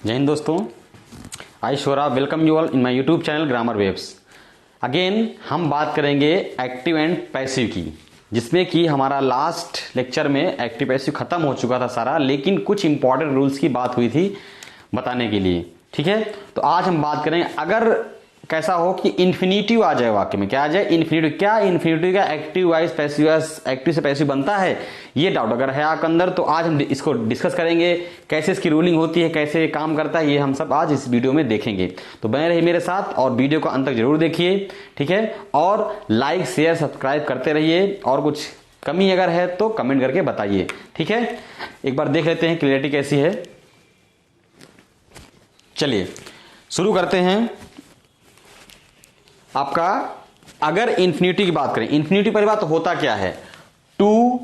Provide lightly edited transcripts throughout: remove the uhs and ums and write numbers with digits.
जय हिंद दोस्तों, I Shora welcome you all in my YouTube channel Grammar Waves. Again हम बात करेंगे एक्टिव एंड पैसिव की, जिसमें कि हमारा लास्ट लेक्चर में एक्टिव पैसिव खत्म हो चुका था सारा, लेकिन कुछ इंपॉर्टेंट रूल्स की बात हुई थी बताने के लिए। ठीक है, तो आज हम बात करें अगर कैसा हो कि इन्फिनिटिव आ जाए वाक्य में। क्या आ जाए? इन्फिनिटिव। क्या इन्फिनिटिव का एक्टिव वाइज पैसिव एक्टिव से पैसिव बनता है, ये डाउट अगर है आपके अंदर तो आज हम इसको डिस्कस करेंगे, कैसे इसकी रूलिंग होती है, कैसे काम करता है, ये हम सब आज इस वीडियो में देखेंगे। तो बने रहिए मेरे साथ और वीडियो को अंत तक जरूर देखिए। ठीक है, और लाइक शेयर सब्सक्राइब करते रहिए, और कुछ कमी अगर है तो कमेंट करके बताइए। ठीक है, एक बार देख लेते हैं क्लियरिटी कैसी है। चलिए शुरू करते हैं। आपका अगर इन्फिनिटी की बात करें, इन्फिनिटी पहली बात तो होता क्या है, टू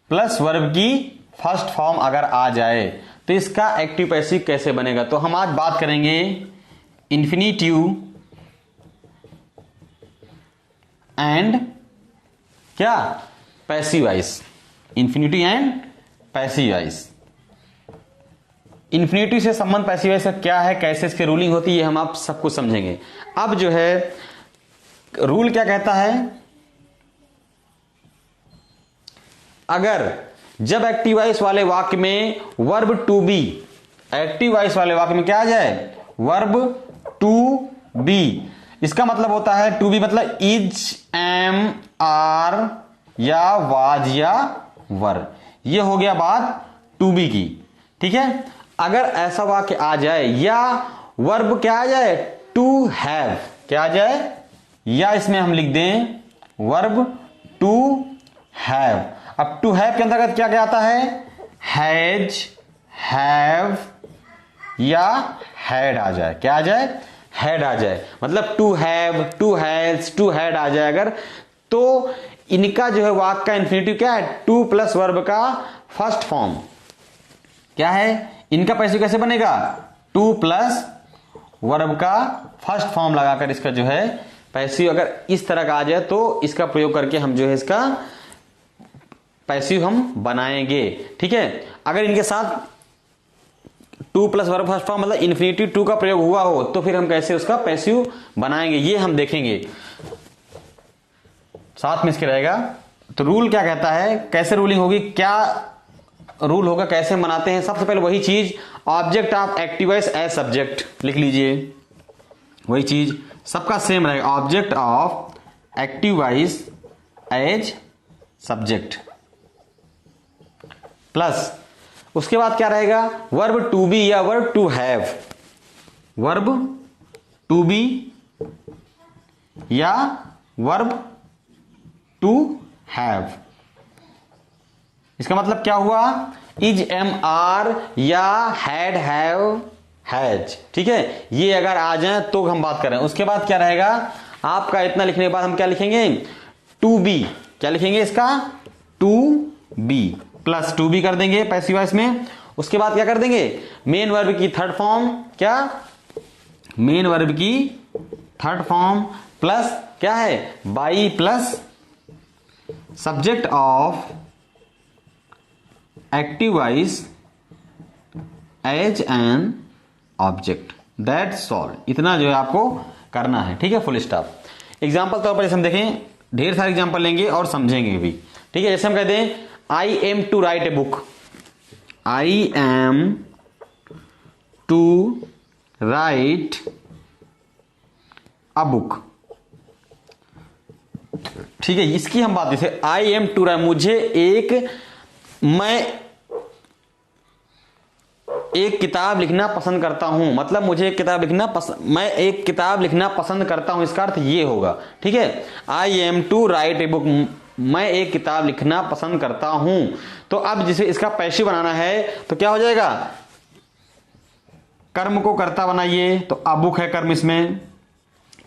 प्लस वर्ब की फर्स्ट फॉर्म अगर आ जाए तो इसका एक्टिव पैसिव कैसे बनेगा। तो हम आज बात करेंगे इन्फिनिटिव एंड क्या passive voice, infinitive and passive voice. Infinitive से संबंध पैसिव वॉइस का क्या है, कैसे इसकी रूलिंग होती है, ये हम आप सब कुछ समझेंगे। अब जो है रूल क्या कहता है, अगर जब एक्टिव वॉइस वाले वाक्य में verb to be, active voice वाले वाक्य में क्या आ जाए, वर्ब टू बी। इसका मतलब होता है टू बी मतलब इज, एम, आर या वाज या वर। ये हो गया बात टू बी की। ठीक है, अगर ऐसा वाक्य आ जाए या वर्ब क्या आ जाए, टू हैव, क्या आ जाए, या इसमें हम लिख दें वर्ब टू हैव। अब टू हैव के अंतर्गत क्या क्या आता है, हैज, हैव या हैड आ जाए। क्या आ जाए, हैड आ जाए। मतलब to have, to has, to had आ जाए अगर, तो इनका जो है वाक्य का इन्फिनिटिव क्या है, टू प्लस वर्ब का फर्स्ट फॉर्म क्या है, इनका पैसिव कैसे बनेगा, टू प्लस वर्ब का फर्स्ट फॉर्म लगाकर इसका जो है पैसिव अगर इस तरह का आ जाए तो इसका प्रयोग करके हम जो है इसका पैसिव हम बनाएंगे। ठीक है, अगर इनके साथ two plus verb first form मतलब इन्फिनिटिव टू का प्रयोग हुआ हो तो फिर हम कैसे उसका पैसिव बनाएंगे, ये हम देखेंगे, साथ में इसके रहेगा। तो रूल क्या कहता है, कैसे रूलिंग होगी, क्या रूल होगा, कैसे बनाते हैं। सबसे पहले वही चीज, object of active voice as subject लिख लीजिए, वही चीज सबका सेम रहेगा, object of active voice as subject plus उसके बाद क्या रहेगा, वर्ब टू बी या verb to have, verb to be या वर्ब टू हैव। इसका मतलब क्या हुआ, इज, एम, आर या हैड, हैव, हैज। ठीक है, ये अगर आ जाए तो हम बात करें। उसके बाद क्या रहेगा, आपका इतना लिखने के बाद हम क्या लिखेंगे, टू बी, क्या लिखेंगे इसका, to be plus to be कर देंगे पैसिव वॉइस में। उसके बाद क्या कर देंगे, मेन वर्ब की थर्ड फॉर्म, क्या मेन वर्ब की थर्ड फॉर्म प्लस क्या है, by plus subject of active voice as an object, that's all. इतना जो है आपको करना है। ठीक है, फुल स्टॉप। एग्जांपल तौर पर जैसे हम देखें, ढेर सारे एग्जांपल लेंगे और समझेंगे भी। ठीक है, जैसे हम कहते हैं I am to write a book, I am to write a book. ठीक है, इसकी हम बात जैसे आई एम टू राइट, मुझे मैं एक किताब लिखना पसंद करता हूं, मतलब मुझे एक किताब लिखना पसंद, मैं एक किताब लिखना पसंद करता हूं, इसका अर्थ ये होगा। ठीक है, I am to write a book, मैं एक किताब लिखना पसंद करता हूं। तो अब जिसे इसका पैसिव बनाना है तो क्या हो जाएगा, कर्म को कर्ता बनाइए, तो अ बुक है कर्म इसमें,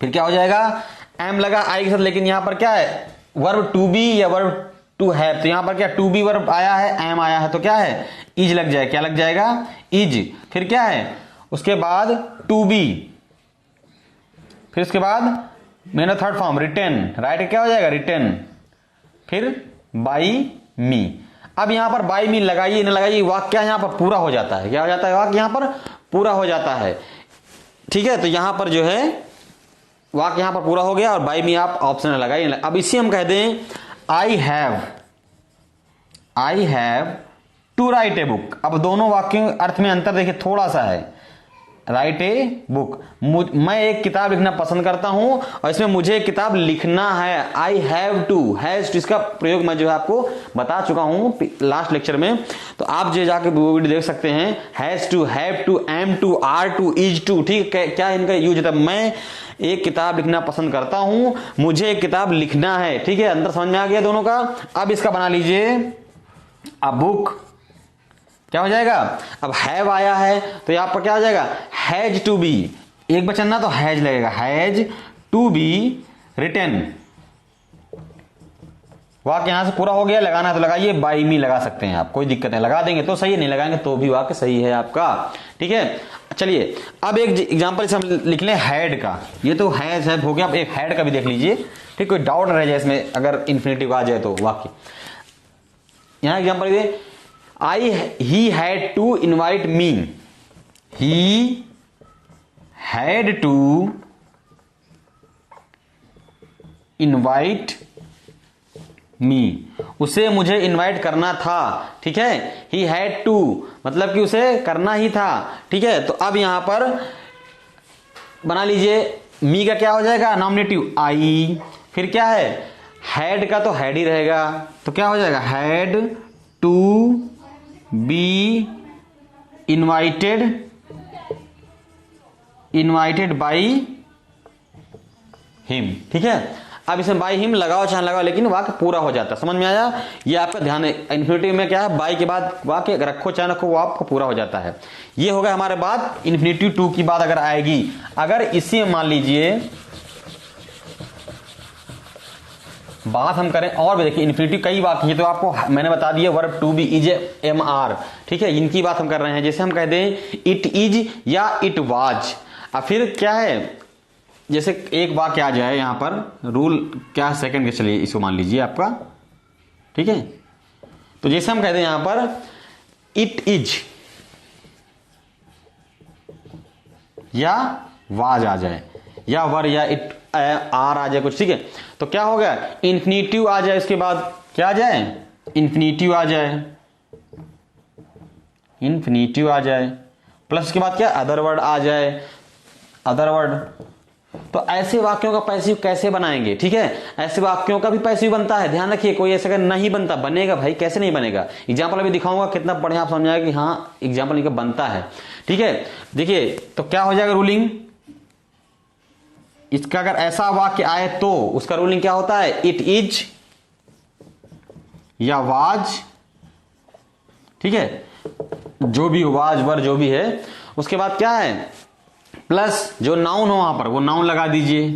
फिर क्या हो जाएगा, एम लगा आई के साथ, लेकिन यहां पर क्या है, वर्ब टू बी या वर्ब टू हैव, तो यहां पर क्या टू बी वर्ब आया है, एम आया है, तो क्या है, इज लग जाए, क्या लग जाएगा, इज। फिर क्या है, उसके बाद टू बी, फिर उसके बाद मेरा थर्ड फॉर्म रिटेन, राइट क्या हो जाएगा, रिटेन, फिर बाई मी। अब यहां पर बाई मी लगाइए न लगाइए, वाक्य यहां पर पूरा हो जाता है। क्या हो जाता है, वाक्य यहां पर पूरा हो जाता है। ठीक है, तो यहां पर जो है वाक्य यहां पर पूरा हो गया और बाय मी आप ऑप्शन लगाइए। अब इसी हम कह दें I have to write a book. अब दोनों वाक्यों अर्थ में अंतर देखिए थोड़ा सा है। राइट ए बुक, मैं एक किताब लिखना पसंद करता हूं और इसमें मुझे एक किताब लिखना है। I have to, has to, इसका प्रयोग मैं जो है आपको बता चुका हूं लास्ट लेक्चर में, तो आप जो जाके वो वीडियो देख सकते हैं। Has to, have to, am to, are to, is to. ठीक है, क्या इनका यूज होता है? मैं एक किताब लिखना पसंद करता हूं, मुझे एक किताब लिखना है। ठीक है, अंतर समझ में आ गया दोनों का। अब इसका बना लीजिए अ बुक, क्या हो जाएगा? अब हैव आया है तो यहां पर क्या हो जाएगा? हैज टू बी, एक वचन ना तो हैज लगेगा, हैज टू बी रिटन। वाक्य यहां से पूरा हो गया। लगाना है तो लगाइए, बाय मी लगा सकते हैं आप, कोई दिक्कत नहीं, लगा देंगे तो सही है, नहीं लगाएंगे तो भी वाक्य सही है आपका। ठीक है, चलिए अब एक एग्जांपल से हम लिख लें हैड का। ये तो हैज हो गया, अब एक हैड का भी देख लीजिए। ठीक, कोई डाउट न रह जाए इसमें, अगर इन्फिनेटिव आ जाए तो वाक्य। यहां example they, he had to invite me. He had to invite me. उसे मुझे इनवाइट करना था। ठीक है, he had to मतलब कि उसे करना ही था। ठीक है, तो अब यहां पर बना लीजिए मी का क्या हो जाएगा? नॉमिनेटिव आई, फिर क्या है? हैड का तो हैड ही रहेगा, तो क्या हो जाएगा? Had to be invited by him. ठीक है, अब इसमें बाई हिम लगाओ चाहे लगाओ, लेकिन वाक्य पूरा हो जाता है। समझ में आया? ये आपका ध्यान है, इन्फिनिटिव में क्या है? बाई के बाद वाक्य रखो चाहे रखो, वो आपको पूरा हो जाता है। ये होगा हमारे बात इन्फिनिटिव टू की बात अगर आएगी। अगर इसी में मान लीजिए बात हम करें और भी, देखिए इन्फिनिटिव कई वाक्य, तो आपको मैंने बता दिया verb to be, is, am, are. ठीक है, इनकी बात हम कर रहे हैं। जैसे हम कह दें इट इज या इट वाज। अब फिर क्या है, जैसे एक वाक्य आ जाए यहां पर, रूल क्या सेकंड के, चलिए इसको मान लीजिए आपका। ठीक है, तो जैसे हम कह दें यहां पर इट इज या वाज आ जाए, या वर या इट आर आ जाए कुछ। ठीक है, तो क्या हो गया? इन्फिनिटिव आ जाए, इसके बाद क्या आ जाए? इन्फिनिटिव आ जाए, इन्फिनिटिव आ जाए, प्लस उसके बाद क्या? अदर वर्ड आ जाए, अदर वर्ड। तो ऐसे वाक्यों का पैसिव कैसे बनाएंगे? ठीक है, ऐसे वाक्यों का भी पैसिव बनता है, ध्यान रखिए। कोई ऐसा नहीं बनता, बनेगा भाई, कैसे नहीं बनेगा? एग्जाम्पल अभी दिखाऊंगा, कितना बढ़िया आप समझाएगा कि हाँ एग्जाम्पल इनका बनता है। ठीक है, देखिए तो क्या हो जाएगा रूलिंग इसका? अगर ऐसा वाक्य आए तो उसका रूलिंग क्या होता है? इट इज या वाज। ठीक है, जो भी वाज वर जो भी है, उसके बाद क्या है? प्लस जो नाउन हो वहां पर वो नाउन लगा दीजिए।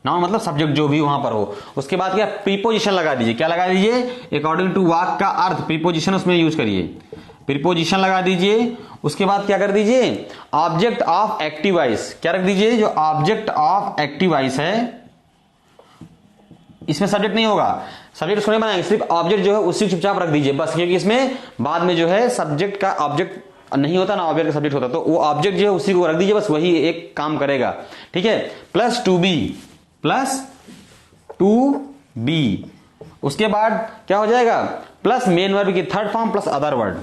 नाउन मतलब सब्जेक्ट जो भी वहां पर हो। उसके बाद क्या? प्रीपोजिशन लगा दीजिए। क्या लगा दीजिए? अकॉर्डिंग टू वाक्य का अर्थ प्रीपोजिशन उसमें यूज करिए, प्रीपोजिशन लगा दीजिए। उसके बाद क्या कर दीजिए? Object of active voice. क्या रख दीजिए? जो ऑब्जेक्ट ऑफ एक्टिव वॉइस है, इसमें सब्जेक्ट नहीं होगा, सब्जेक्ट उसको नहीं बनाएंगे, सिर्फ ऑब्जेक्ट जो है उसी चुपचाप रख दीजिए बस, क्योंकि इसमें बाद में जो है सब्जेक्ट का ऑब्जेक्ट नहीं होता ना, ऑब्जेक्ट का सब्जेक्ट होता, तो वो ऑब्जेक्ट जो है उसी को रख दीजिए बस, वही एक काम करेगा। ठीक है, plus to be, plus to be. उसके बाद क्या हो जाएगा? प्लस मेन वर्ब की third form plus other word,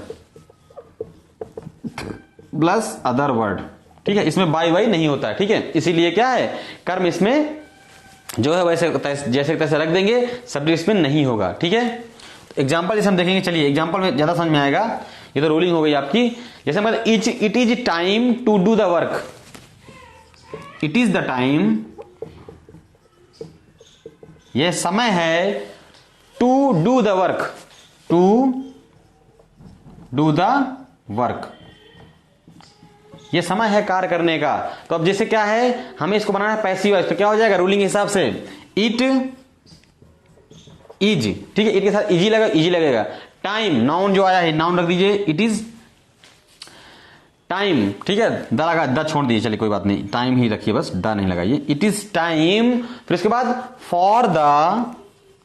plus other word. ठीक है, इसमें बाय वाई नहीं होता है। ठीक है, इसीलिए क्या है? कर्म इसमें जो है वैसे जैसे तैसे रख देंगे, सब्जेक्ट इसमें नहीं होगा। ठीक है, एग्जाम्पल जैसे हम देखेंगे, चलिए एग्जाम्पल में ज्यादा समझ में आएगा। ये तो रूलिंग हो गई आपकी। जैसे मतलब it is time to do the work, it is the time, यह समय है to do the work, to do the work, ये समय है कार्य करने का। तो अब जैसे क्या है, हमें इसको बनाना है पैसिव वॉइस, तो क्या हो जाएगा रूलिंग के हिसाब से? It is. ठीक है, इट के साथ इजी लगेगा, इजी लगेगा। टाइम, नाउन जो आया है नाउन रख दीजिए, इट इज टाइम। ठीक है, द लगा, द छोड़ दीजिए, चलिए कोई बात नहीं, टाइम ही रखिए बस, द नहीं लगाइए। इट इज टाइम, फिर उसके बाद for the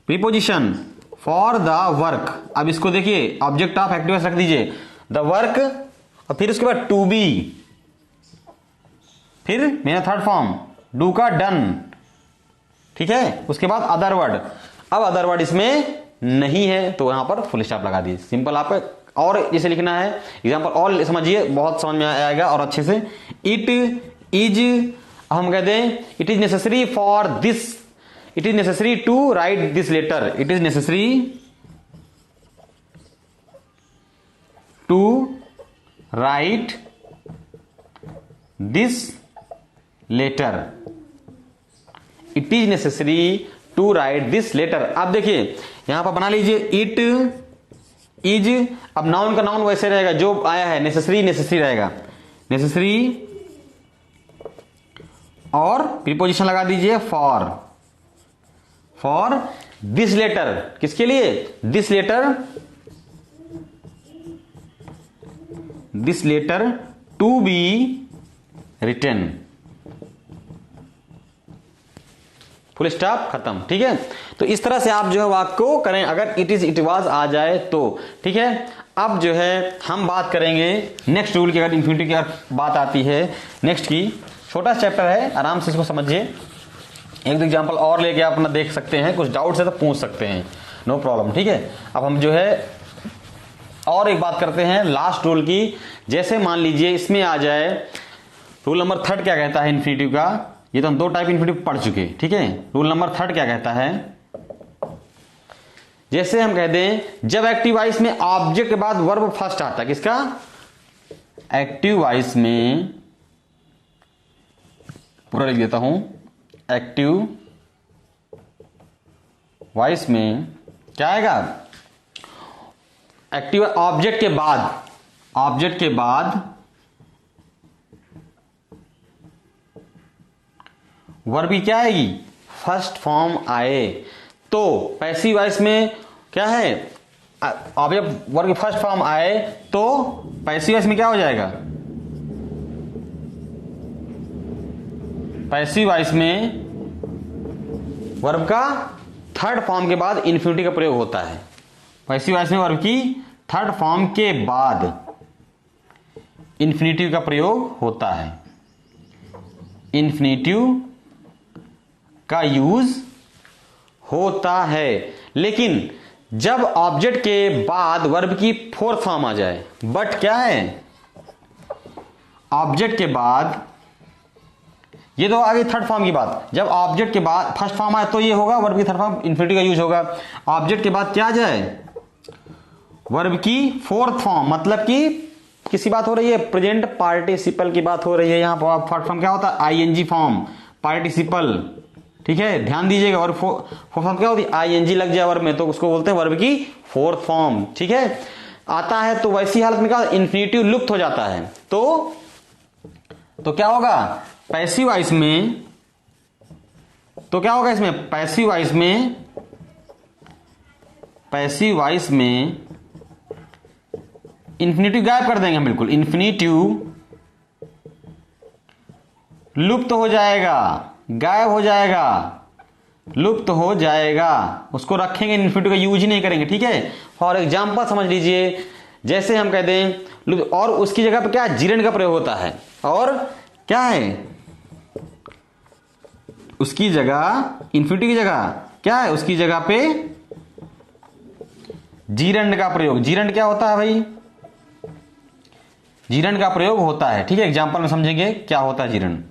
preposition, for the work. अब इसको देखिए ऑब्जेक्ट ऑफ एक्टिव वॉइस रख दीजिए, द वर्क, और फिर उसके बाद टू बी, फिर मेरा थर्ड फॉर्म डू का डन, ठीक है, उसके बाद अदर वर्ड। अब अदर वर्ड इसमें नहीं है तो यहां पर फुल स्टॉप लगा दिए, सिंपल। आपको और जैसे लिखना है एग्जाम्पल और समझिए, बहुत समझ में आएगा और अच्छे से। इट इज, हम कहते हैं it is necessary for this, it is necessary to write this letter, it is necessary to write this letter, it is necessary to write this letter. आप देखिए यहां पर बना लीजिए इट इज, अब नाउन का नाउन वैसे रहेगा जो आया है, नेसेसरी नेसेसरी रहेगा, नेसेसरी, और प्रीपोजिशन लगा दीजिए फॉर, फॉर दिस लेटर, किसके लिए, this letter, this letter to be written, full stop, खत्म, ठीक है। तो इस तरह से आप जो है वाक्य को करें, अगर इट इज इट वाज आ जाए तो, ठीक है। अब जो है हम बात करेंगे नेक्स्ट रूल की, अगर इंफिनिटिव की बात आती है नेक्स्ट की, छोटा चैप्टर है, आराम से इसको समझिए। एक एग्जांपल और लेके आप अपना देख सकते हैं, कुछ डाउट्स है तो पूछ सकते हैं, नो प्रॉब्लम, ठीक है। अब हम जो है और एक बात करते हैं लास्ट रूल की। जैसे मान लीजिए इसमें आ जाए रूल नंबर 3 क्या कहता है इंफिनिटिव का, ये तो हम 2 टाइप इंफिनिटिव पढ़ चुके, ठीक है। रूल नंबर 3 क्या कहता है, जैसे हम कहते हैं जब एक्टिव वॉइस में ऑब्जेक्ट के बाद वर्ब फर्स्ट आता है, किसका, एक्टिव वॉइस में, पूरा लिख देता हूं, एक्टिव वॉइस में क्या आएगा, एक्टिव ऑब्जेक्ट के बाद, ऑब्जेक्ट के बाद वर्ब भी क्या आएगी, फर्स्ट फॉर्म आए, तो पैसिव वॉइस में क्या है, ऑब्जेक्ट वर्ब की फर्स्ट फॉर्म आए तो पैसिव वॉइस में क्या हो जाएगा, पैसिव वॉइस में वर्ब का थर्ड फॉर्म के बाद इंफिनिटिव का प्रयोग होता है। पैसिव वॉइस में वर्ब की थर्ड फॉर्म के बाद इंफिनिटिव का प्रयोग होता है, इंफिनिटिव का यूज होता है। लेकिन जब ऑब्जेक्ट के बाद वर्ब की फोर्थ फॉर्म आ जाए, बट क्या है, ऑब्जेक्ट के बाद, ये तो आगे थर्ड फॉर्म की बात, जब ऑब्जेक्ट के बाद फर्स्ट फॉर्म आए तो ये होगा वर्ब की थर्ड फॉर्म, इंफिनिटिव का यूज होगा। ऑब्जेक्ट के बाद क्या आ जाए, वर्ब की फोर्थ फॉर्म, मतलब कि किसी बात हो रही है, प्रेजेंट पार्टिसिपल की बात हो रही है, यहां पर थर्ड फॉर्म क्या होता है, आईएनजी फॉर्म, पार्टिसिपल, ठीक है, ध्यान दीजिएगा। वर्ब फोर्थ फॉर्म क्या होती है, आईएनजी लग जाए वर्ब में तो उसको बोलते हैं वर्ब की फोर्थ फॉर्म, ठीक है। आता है तो वैसी हालत में क्या, इंफिनिटिव लुप्त हो जाता है, तो क्या होगा, पैसिव वॉइस में, तो क्या होगा इसमें, पैसिव वॉइस में, पैसिव वॉइस में इंफिनिटिव गायब कर देंगे हम, बिल्कुल इंफिनिटिव लुप्त हो जाएगा, गायब हो जाएगा, लुप्त हो जाएगा, उसको रखेंगे, इंफिनिटिव का यूज ही नहीं करेंगे, ठीक है। फॉर एग्जांपल समझ लीजिए, जैसे हम कहते हैं, और उसकी जगह पर क्या, जीरेंड का प्रयोग होता है, और क्या है, उसकी जगह, इंफिनिटिव की जगह क्या है, उसकी जगह पे जीरेंड का प्रयोग, जीरेंड क्या होता है भाई, जीरेंड का प्रयोग होता है, ठीक है। एग्जांपल में समझेंगे क्या होता है, जीरेंड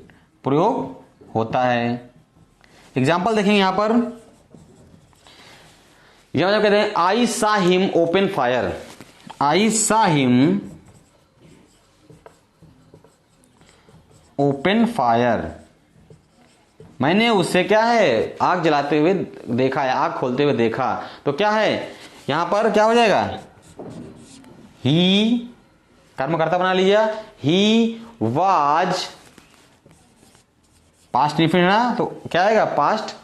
प्रयोग होता है। एग्जांपल देखेंगे यहां पर, जब कहते हैं आई सा हिम ओपन फायर, आई सा हिम ओपन फायर, मैंने उससे क्या है, आग जलाते हुए देखा है, आग खोलते हुए देखा, तो क्या है यहां पर, क्या हो जाएगा, ही कर्मकर्ता बना लिया, ही वाज, पास्ट इंफिनिटिव ना, तो क्या आएगा, पास्ट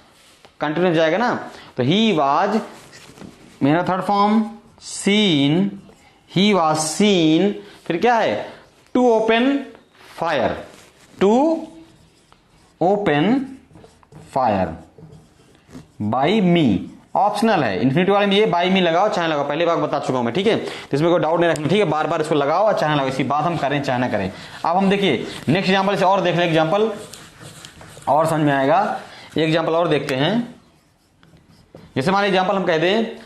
कंटिन्यूस जाएगा ना, तो ही वाज मेरा third form, seen, he was seen, फिर क्या है, to open fire, to open fire by me, optional है। इन्फिनिटी वाले में ये बाई में लगाओ चाहे लगाओ, पहले बार बता चुका हूं मैं, ठीक है। तो इसमें कोई डाउट नहीं रखना, ठीक है। बार बार इसको लगाओ और चाहे लगाओ, इसी बात हम करें चाहे ना करें। अब हम देखिए नेक्स्ट एग्जाम्पल से और देख लें, एग्जाम्पल और समझ में आएगा। एक एग्जाम्पल और देखते हैं। जैसे हमारे एग्जाम्पल हम कह दें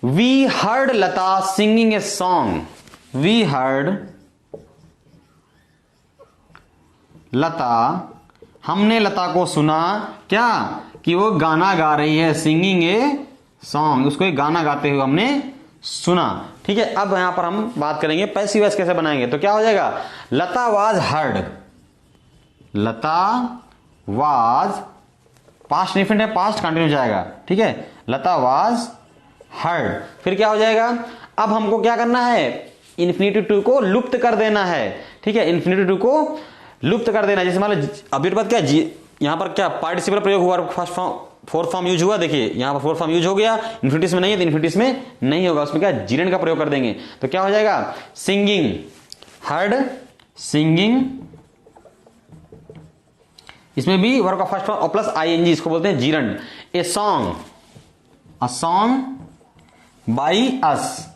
we heard Lata singing a song, we heard Lata, हमने लता को सुना क्या, कि वो गाना गा रही है, सिंगिंग ए सॉन्ग, उसको एक गाना गाते हुए हमने सुना, ठीक है। अब यहां पर हम बात करेंगे पैसिव वॉइस कैसे बनाएंगे। तो क्या हो जाएगा, Lata was heard, Lata was, past infinite है, पास्ट कंटिन्यू जाएगा, ठीक है। लता वाज हर्ड, फिर क्या हो जाएगा, अब हमको क्या करना है, इन्फिनिटी टू को लुप्त कर देना है, ठीक है। इन्फिनिटी टू को लुप्त कर देना, जैसे मान लो अभी बात क्या, यहां पर क्या पार्टिसिपल प्रयोग हुआ, first form fourth form use हुआ, देखिए यहां पर फोर्थ फॉर्म यूज हो गया, इन्फिनिटिस में नहीं है तो इन्फिनिटिस में नहीं होगा, उसमें क्या जीरेंड का प्रयोग कर देंगे। तो क्या हो जाएगा, सिंगिंग हर्ड, सिंगिंग, इसमें भी वर्ब का फर्स्ट फॉर्म और प्लस आईएनजी, इसको बोलते हैं gerund. A song, a song by us,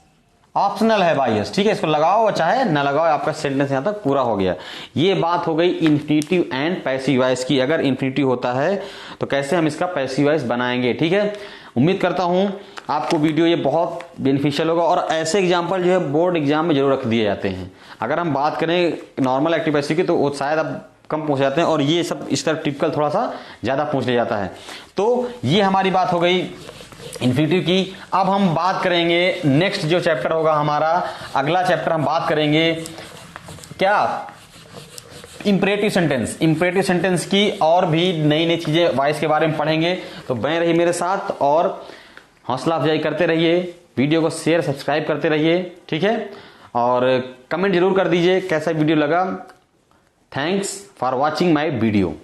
optional है बाई अस, ठीक है। इसको लगाओ चाहे ना लगाओ, आपका सेंटेंस यहां तक पूरा हो गया। ये बात हो गई इन्फिनिटिव एंड पैसिव वॉइस की। अगर इन्फिनिटिव होता है तो कैसे हम इसका पैसिव वॉइस बनाएंगे, ठीक है। उम्मीद करता हूं आपको वीडियो ये बहुत बेनिफिशियल होगा, और ऐसे एग्जाम्पल जो है बोर्ड एग्जाम में जरूर रख दिए जाते हैं। अगर हम बात करें नॉर्मल एक्टिव पैसिव की तो वो शायद अब कम पूछ जाते हैं, और ये सब इस तरह टिपिकल थोड़ा सा ज्यादा पूछ लिया जाता है। तो ये हमारी बात हो गई इन्फिनिटिव की। अब हम बात करेंगे नेक्स्ट जो चैप्टर होगा हमारा, अगला चैप्टर हम बात करेंगे क्या, इंपरेटिव सेंटेंस। इंपरेटिव सेंटेंस की और भी नई नई चीजें वॉइस के बारे में पढ़ेंगे। तो बने रहिए मेरे साथ और हौसला अफजाई करते रहिए, वीडियो को शेयर सब्सक्राइब करते रहिए, ठीक है। और कमेंट जरूर कर दीजिए कैसा वीडियो लगा। Thanks for watching my video.